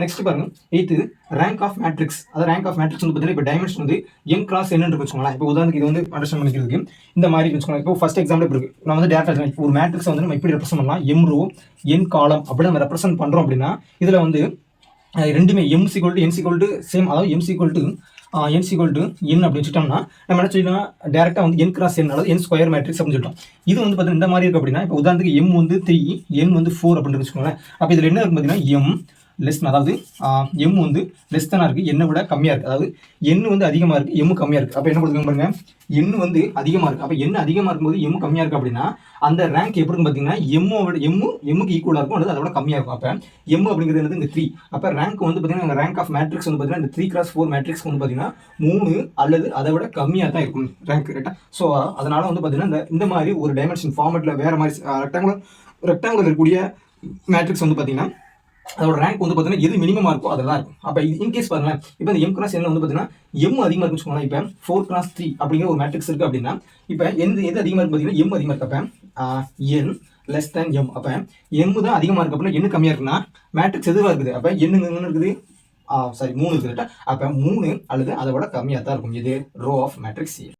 Next பாருங்க 8th rank of matrix. அது rank of matrix வந்து பார்த்தீங்கன்னா இப்போ டைமென்ஷன் வந்து m கிராஸ் n வச்சுக்கோங்களேன். இப்போ உதாரணத்துக்கு இது வந்து அண்டர்ஸ்டாண்ட் பண்ணிக்கிறதுக்கு இந்த மாதிரி வச்சுக்கோங்க. இப்போ ஃபர்ஸ்ட் எக்ஸாம்பிள் இருக்கு. நான் வந்து டேரக்டா ஒரு மேட்ரிக்ஸ் வந்து நம்ம எப்படி ரெப்ரசென்ட் பண்ணலாம், m ரோ n காலம் அப்படி நம்ம ரெப்ரசென்ட் பண்றோம் அப்படின்னா இதுல வந்து ரெண்டுமே m n சேம், அதாவது m n அப்படின்னு சொல்லிட்டோம்னா நம்ம என்ன சொல்லலாம், டேரக்டா வந்து n கிராஸ் n அதாவது n ஸ்கொயர் மேட்ரிக்ஸ் அப்படின்னு சொல்லிட்டோம். இது வந்து பார்த்தீங்கன்னா இந்த மாதிரி இருக்கு அப்படின்னா இப்போ உதாரணத்துக்கு m வந்து 3 n வந்து 4 அப்படின்னு வச்சுக்கோங்களேன். அப்போ இதுல என்ன இருக்கு பார்த்தீங்கன்னா m லெஸ், அதாவது m வந்து லெஸ் தானா இருக்கு, n விட கம்மியா இருக்கு. அதாவது n வந்து அதிகமா இருக்கு, m கம்மியா இருக்கு. அப்ப என்ன கொடுத்துருக்காங்க பாருங்க, n வந்து அதிகமா இருக்கு. அப்ப n அதிகமா இருக்கும்போது m கம்மியா இருக்கு அப்படின்னா அந்த ரேங்க் எப்படி இருக்கும் பாத்தீங்கன்னா m க்கு ஈக்குவலா இருக்கும் அல்லது அதோட கம்மியா இருக்கும். அப்ப m அப்படிங்கிறது என்னது, இந்த 3. அப்ப ரேங்க் வந்து பாத்தீங்கன்னா ரேங்க் ஆஃப் மேட்ரிக்ஸ் வந்து பாத்தீங்கன்னா இந்த 3x4 மேட்ரிக்ஸ் வந்து பாத்தீங்கன்னா 3 அல்லது அதை விட கம்மியா தான் இருக்கும் ரேங்க். கரெக்டா? சோ அதனால வந்து பாத்தீங்கன்னா இந்த மாதிரி ஒரு டைமென்ஷன் ஃபார்மேட்ல வேற மாதிரி ரெக்டாங்குலர் இருக்கக்கூடிய மேட்ரிக்ஸ் வந்து பாத்தீங்கன்னா அதோட ரேங்க் வந்து பார்த்தீங்கன்னா எது மினிமமா இருக்கோ அதெல்லாம் இருக்கும். அப்போ இன்கேஸ் பாருங்களேன், இப்போ இந்த m கிராஸ் n வந்து பார்த்தீங்கன்னா m அதிகமாக இருக்குன்னு வச்சுக்கோங்களேன். இப்போ 4x3 அப்படிங்கிற ஒரு மேட்ரிக்ஸ் இருக்கு அப்படின்னா இப்போ எது அதிகமாக இருக்கு பார்த்தீங்கன்னா m அதிகமாக இருக்கு. அப்போ n லெஸ் தேன் m. அப்போ m தான் அதிகமாக இருக்கு அப்படின்னா n கம்மியாக இருக்குன்னா மேட்ரிக்ஸ் எதுவாக இருக்குது, அப்போ n இருக்குது, 3 இருக்குது. அப்போ 3 அல்லது அதை விட கம்மியாக தான் இருக்கும். இது ரோ ஆஃப் மேட்ரிக்ஸ் A.